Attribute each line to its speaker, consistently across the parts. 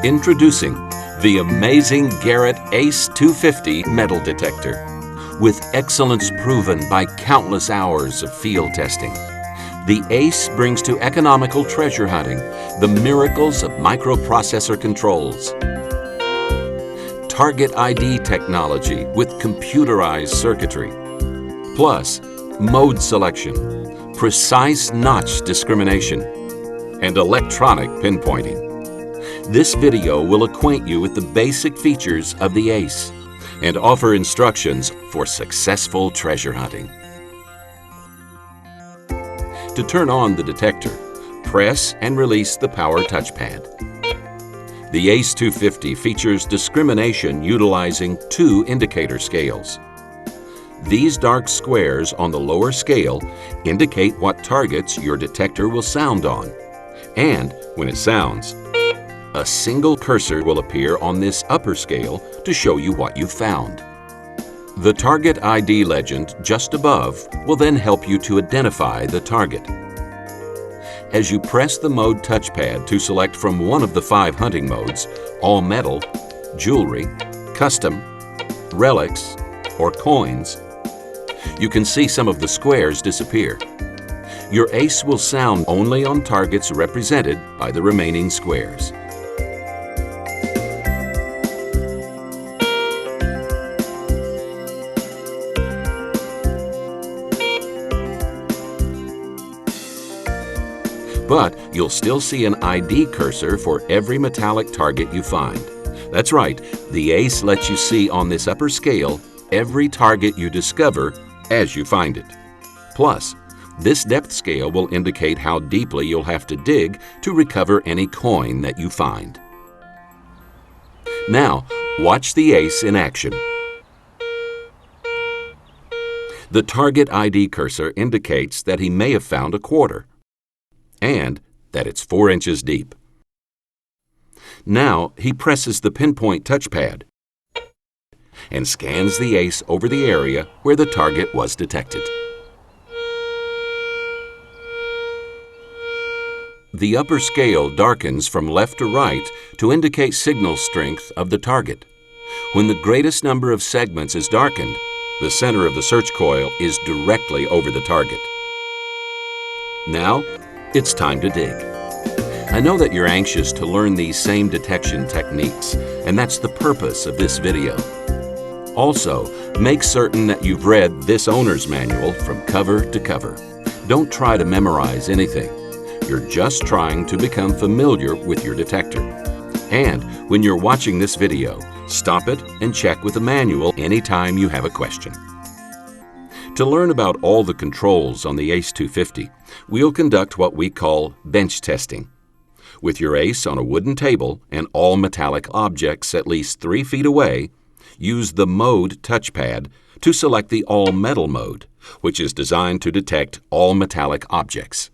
Speaker 1: Introducing the amazing Garrett ACE 250 metal detector. With excellence proven by countless hours of field testing, the ACE brings to economical treasure hunting the miracles of microprocessor controls, target ID technology with computerized circuitry, plus mode selection, precise notch discrimination, and electronic pinpointing. This video will acquaint you with the basic features of the ACE and offer instructions for successful treasure hunting. To turn on the detector, press and release the power touchpad. The ACE 250 features discrimination utilizing two indicator scales. These dark squares on the lower scale indicate what targets your detector will sound on, and when it sounds, a single cursor will appear on this upper scale to show you what you found. The target ID legend just above will then help you to identify the target. As you press the mode touchpad to select from one of the 5 hunting modes, all metal, jewelry, custom, relics, or coins, you can see some of the squares disappear. Your ACE will sound only on targets represented by the remaining squares. But you'll still see an ID cursor for every metallic target you find. That's right, the ACE lets you see on this upper scale every target you discover as you find it. Plus, this depth scale will indicate how deeply you'll have to dig to recover any coin that you find. Now, watch the ACE in action. The target ID cursor indicates that he may have found a quarter, and that it's 4 inches deep. Now he presses the pinpoint touchpad and scans the ACE over the area where the target was detected. The upper scale darkens from left to right to indicate signal strength of the target. When the greatest number of segments is darkened, the center of the search coil is directly over the target. Now, it's time to dig. I know that you're anxious to learn these same detection techniques, and that's the purpose of this video. Also, make certain that you've read this owner's manual from cover to cover. Don't try to memorize anything. You're just trying to become familiar with your detector. And when you're watching this video, stop it and check with the manual anytime you have a question. To learn about all the controls on the ACE 250, we'll conduct what we call bench testing. With your ACE on a wooden table and all metallic objects at least 3 feet away, use the mode touchpad to select the all metal mode, which is designed to detect all metallic objects.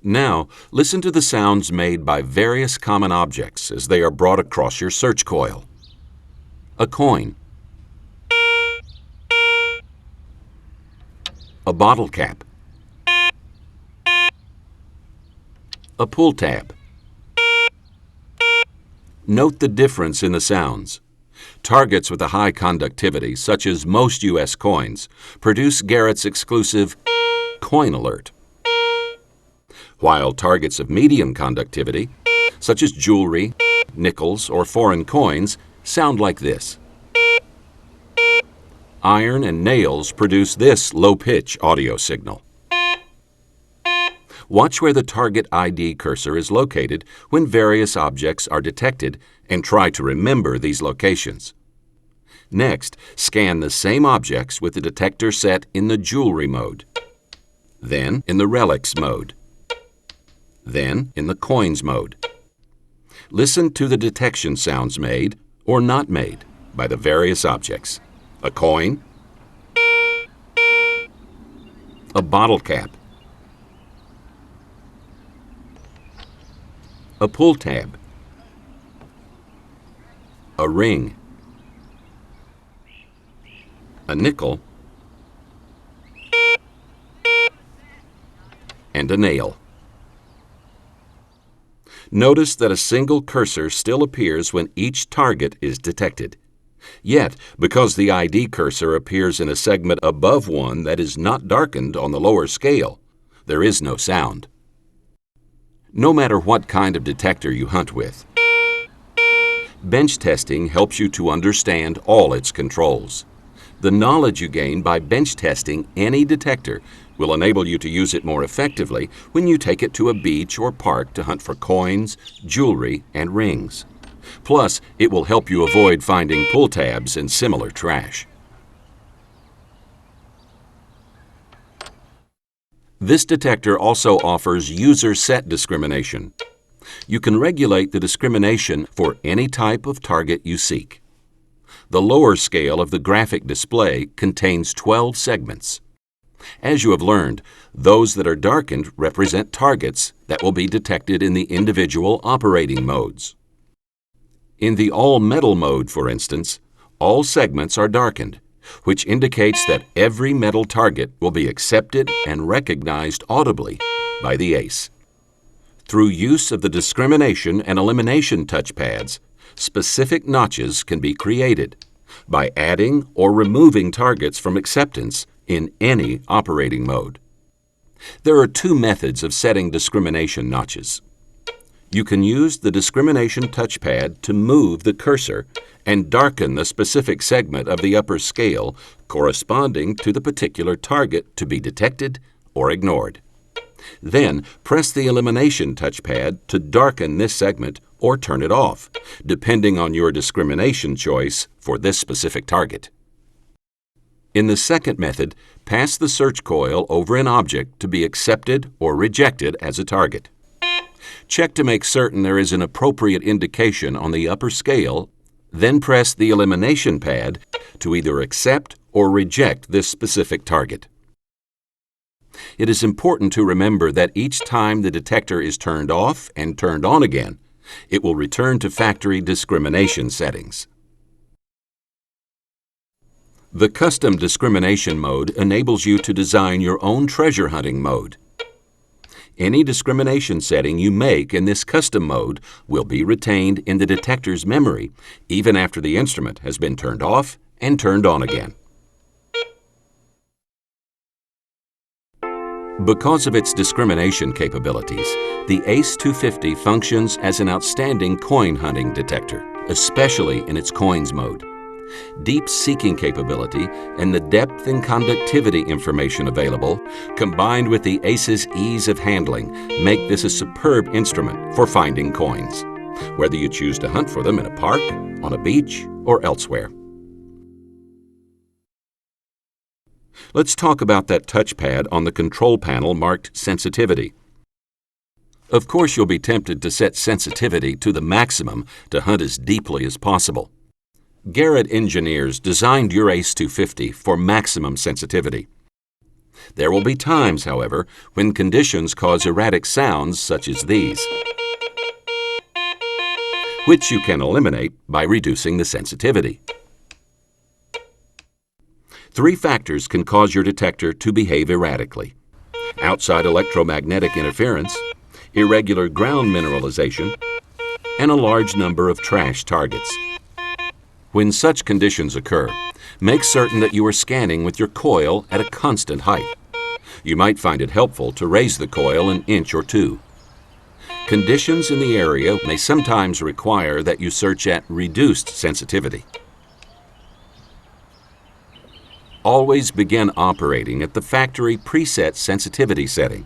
Speaker 1: Now, listen to the sounds made by various common objects as they are brought across your search coil. A coin. A bottle cap. A pull tab. Note the difference in the sounds. Targets with a high conductivity, such as most U.S. coins, produce Garrett's exclusive coin alert, while targets of medium conductivity, such as jewelry, nickels, or foreign coins, sound like this. Iron and nails produce this low-pitch audio signal. Watch where the target ID cursor is located when various objects are detected and try to remember these locations. Next, scan the same objects with the detector set in the jewelry mode, then in the relics mode, then in the coins mode. Listen to the detection sounds made or not made by the various objects. A coin, a bottle cap, a pull tab, a ring, a nickel, and a nail. Notice that a single cursor still appears when each target is detected. Yet, because the ID cursor appears in a segment above one that is not darkened on the lower scale, there is no sound. No matter what kind of detector you hunt with, bench testing helps you to understand all its controls. The knowledge you gain by bench testing any detector will enable you to use it more effectively when you take it to a beach or park to hunt for coins, jewelry, and rings. Plus, it will help you avoid finding pull tabs and similar trash. This detector also offers user set discrimination. You can regulate the discrimination for any type of target you seek. The lower scale of the graphic display contains 12 segments. As you have learned, those that are darkened represent targets that will be detected in the individual operating modes. In the all-metal mode, for instance, all segments are darkened, which indicates that every metal target will be accepted and recognized audibly by the ACE. Through use of the Discrimination and Elimination touchpads, specific notches can be created by adding or removing targets from acceptance in any operating mode. There are two methods of setting discrimination notches. You can use the Discrimination touchpad to move the cursor and darken the specific segment of the upper scale corresponding to the particular target to be detected or ignored. Then press the Elimination touchpad to darken this segment or turn it off, depending on your discrimination choice for this specific target. In the second method, pass the search coil over an object to be accepted or rejected as a target. Check to make certain there is an appropriate indication on the upper scale, then press the Elimination pad to either accept or reject this specific target. It is important to remember that each time the detector is turned off and turned on again, it will return to factory discrimination settings. The Custom Discrimination mode enables you to design your own treasure hunting mode. Any discrimination setting you make in this custom mode will be retained in the detector's memory even after the instrument has been turned off and turned on again. Because of its discrimination capabilities, the ACE 250 functions as an outstanding coin hunting detector, especially in its coins mode. Deep seeking capability and the depth and conductivity information available, combined with the ACE's ease of handling, make this a superb instrument for finding coins, whether you choose to hunt for them in a park, on a beach, or elsewhere. Let's talk about that touchpad on the control panel marked Sensitivity. Of course, you'll be tempted to set sensitivity to the maximum to hunt as deeply as possible. Garrett engineers designed your ACE 250 for maximum sensitivity. There will be times, however, when conditions cause erratic sounds such as these, which you can eliminate by reducing the sensitivity. Three factors can cause your detector to behave erratically: outside electromagnetic interference, irregular ground mineralization, and a large number of trash targets. When such conditions occur, make certain that you are scanning with your coil at a constant height. You might find it helpful to raise the coil an inch or two. Conditions in the area may sometimes require that you search at reduced sensitivity. Always begin operating at the factory preset sensitivity setting,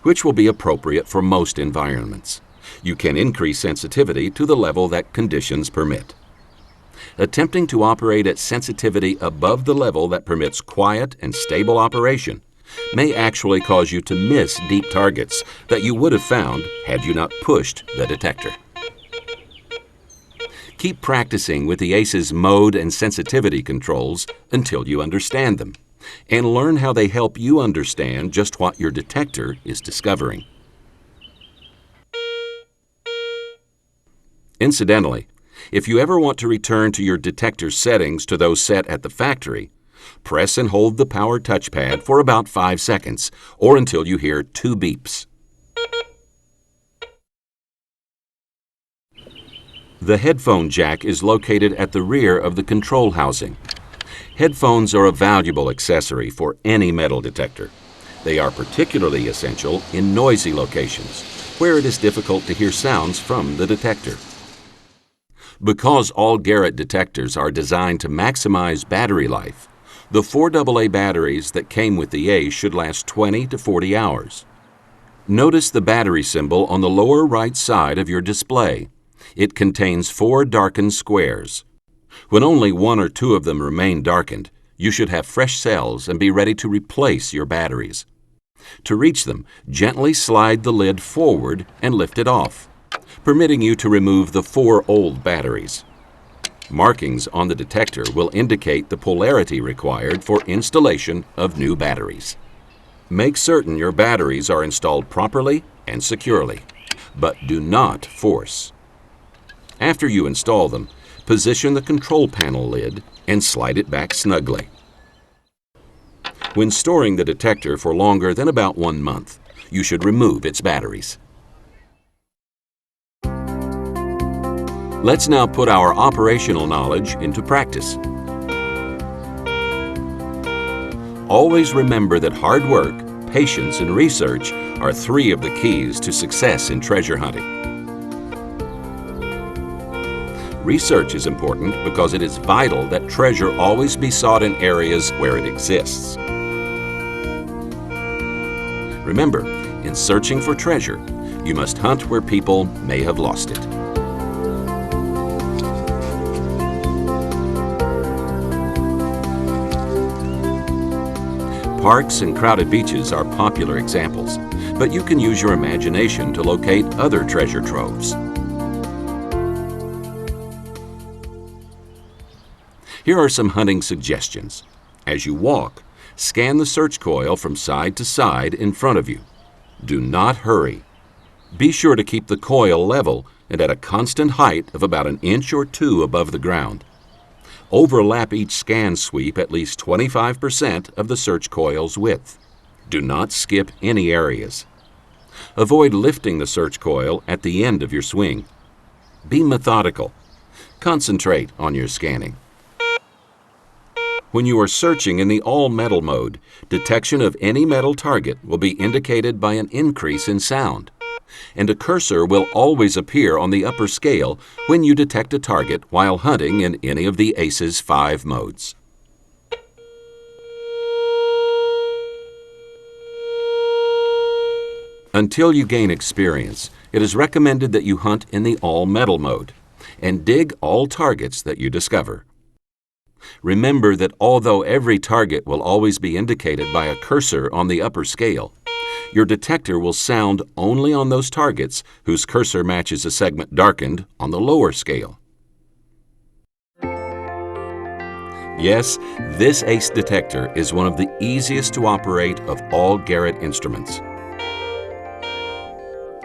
Speaker 1: which will be appropriate for most environments. You can increase sensitivity to the level that conditions permit. Attempting to operate at sensitivity above the level that permits quiet and stable operation may actually cause you to miss deep targets that you would have found had you not pushed the detector. Keep practicing with the ACE's mode and sensitivity controls until you understand them, and learn how they help you understand just what your detector is discovering. Incidentally, if you ever want to return to your detector settings to those set at the factory, press and hold the power touchpad for about 5 seconds or until you hear 2 beeps. The headphone jack is located at the rear of the control housing. Headphones are a valuable accessory for any metal detector. They are particularly essential in noisy locations, where it is difficult to hear sounds from the detector. Because all Garrett detectors are designed to maximize battery life, the 4AA batteries that came with the ACE should last 20 to 40 hours. Notice the battery symbol on the lower right side of your display. It contains 4 darkened squares. When only 1 or 2 of them remain darkened, you should have fresh cells and be ready to replace your batteries. To reach them, gently slide the lid forward and lift it off, permitting you to remove the 4 old batteries. Markings on the detector will indicate the polarity required for installation of new batteries. Make certain your batteries are installed properly and securely, but do not force. After you install them, position the control panel lid and slide it back snugly. When storing the detector for longer than about 1 month, you should remove its batteries. Let's now put our operational knowledge into practice. Always remember that hard work, patience, and research are 3 of the keys to success in treasure hunting. Research is important because it is vital that treasure always be sought in areas where it exists. Remember, in searching for treasure, you must hunt where people may have lost it. Parks and crowded beaches are popular examples, but you can use your imagination to locate other treasure troves. Here are some hunting suggestions. As you walk, scan the search coil from side to side in front of you. Do not hurry. Be sure to keep the coil level and at a constant height of about 1 inch or 2 above the ground. Overlap each scan sweep at least 25% of the search coil's width. Do not skip any areas. Avoid lifting the search coil at the end of your swing. Be methodical. Concentrate on your scanning. When you are searching in the all-metal mode, detection of any metal target will be indicated by an increase in sound, and a cursor will always appear on the upper scale when you detect a target while hunting in any of the ACE's 5 modes. Until you gain experience, it is recommended that you hunt in the all-metal mode and dig all targets that you discover. Remember that although every target will always be indicated by a cursor on the upper scale, your detector will sound only on those targets whose cursor matches a segment darkened on the lower scale. Yes, this ACE detector is one of the easiest to operate of all Garrett instruments.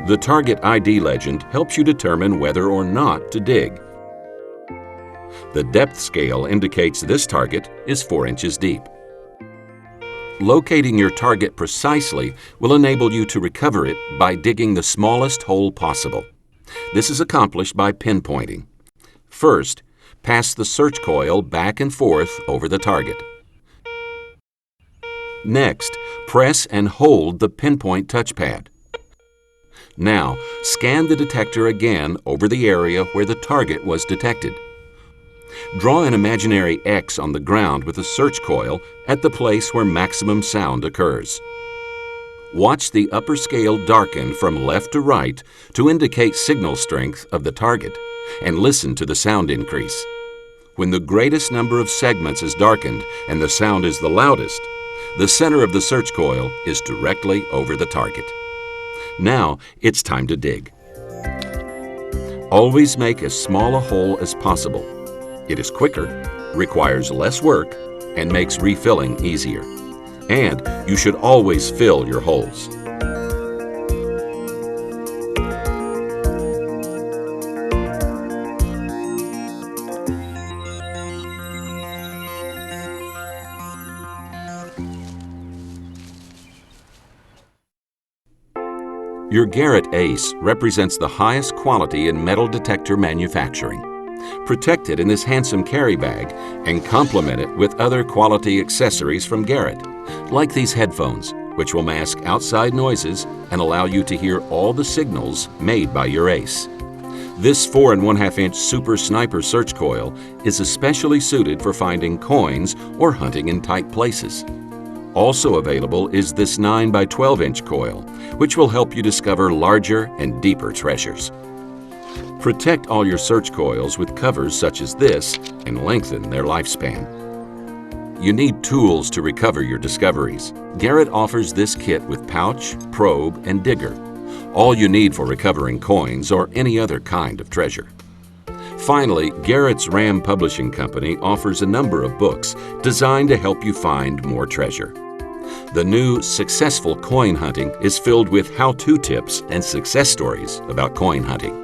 Speaker 1: The target ID legend helps you determine whether or not to dig. The depth scale indicates this target is 4 inches deep. Locating your target precisely will enable you to recover it by digging the smallest hole possible. This is accomplished by pinpointing. First, pass the search coil back and forth over the target. Next, press and hold the pinpoint touchpad. Now, scan the detector again over the area where the target was detected. Draw an imaginary X on the ground with a search coil at the place where maximum sound occurs. Watch the upper scale darken from left to right to indicate signal strength of the target, and listen to the sound increase. When the greatest number of segments is darkened and the sound is the loudest, the center of the search coil is directly over the target. Now it's time to dig. Always make as small a hole as possible. It is quicker, requires less work, and makes refilling easier. And you should always fill your holes. Your Garrett ACE represents the highest quality in metal detector manufacturing. Protect it in this handsome carry bag and complement it with other quality accessories from Garrett, like these headphones, which will mask outside noises and allow you to hear all the signals made by your ACE. This 4 1/2-inch Super Sniper search coil is especially suited for finding coins or hunting in tight places. Also available is this 9 by 12-inch coil, which will help you discover larger and deeper treasures. Protect all your search coils with covers such as this and lengthen their lifespan. You need tools to recover your discoveries. Garrett offers this kit with pouch, probe, and digger, all you need for recovering coins or any other kind of treasure. Finally, Garrett's Ram Publishing Company offers a number of books designed to help you find more treasure. The new Successful Coin Hunting is filled with how-to tips and success stories about coin hunting.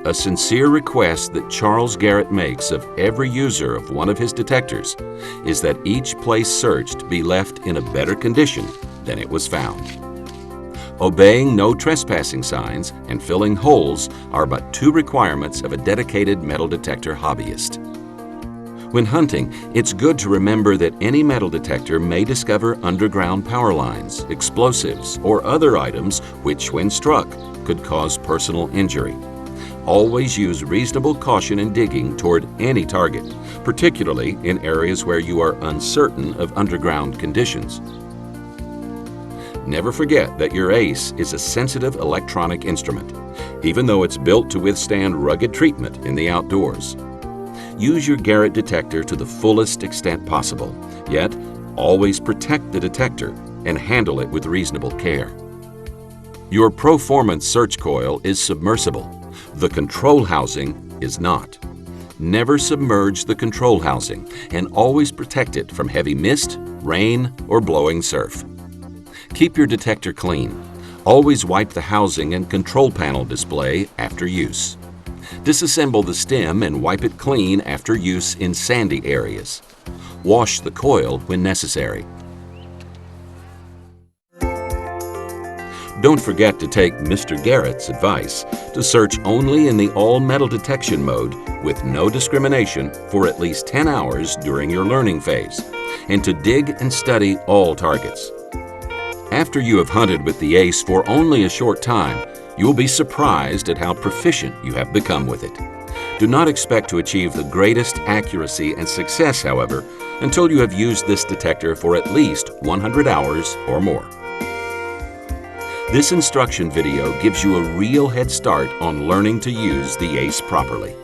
Speaker 1: A sincere request that Charles Garrett makes of every user of one of his detectors is that each place searched be left in a better condition than it was found. Obeying no trespassing signs and filling holes are but 2 requirements of a dedicated metal detector hobbyist. When hunting, it's good to remember that any metal detector may discover underground power lines, explosives, or other items which, when struck, could cause personal injury. Always use reasonable caution in digging toward any target, particularly in areas where you are uncertain of underground conditions. Never forget that your ACE is a sensitive electronic instrument, even though it's built to withstand rugged treatment in the outdoors. Use your Garrett detector to the fullest extent possible, yet always protect the detector and handle it with reasonable care. Your Proformance search coil is submersible. The control housing is not. Never submerge the control housing and always protect it from heavy mist, rain, or blowing surf. Keep your detector clean. Always wipe the housing and control panel display after use. Disassemble the stem and wipe it clean after use in sandy areas. Wash the coil when necessary. Don't forget to take Mr. Garrett's advice to search only in the all-metal detection mode with no discrimination for at least 10 hours during your learning phase, and to dig and study all targets. After you have hunted with the ACE for only a short time, you will be surprised at how proficient you have become with it. Do not expect to achieve the greatest accuracy and success, however, until you have used this detector for at least 100 hours or more. This instruction video gives you a real head start on learning to use the ACE properly.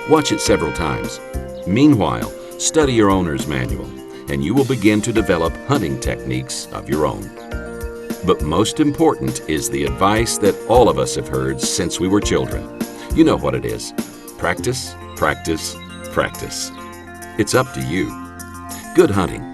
Speaker 1: Watch it several times. Meanwhile, study your owner's manual, and you will begin to develop hunting techniques of your own. But most important is the advice that all of us have heard since we were children. You know what it is. Practice, practice, practice. It's up to you. Good hunting.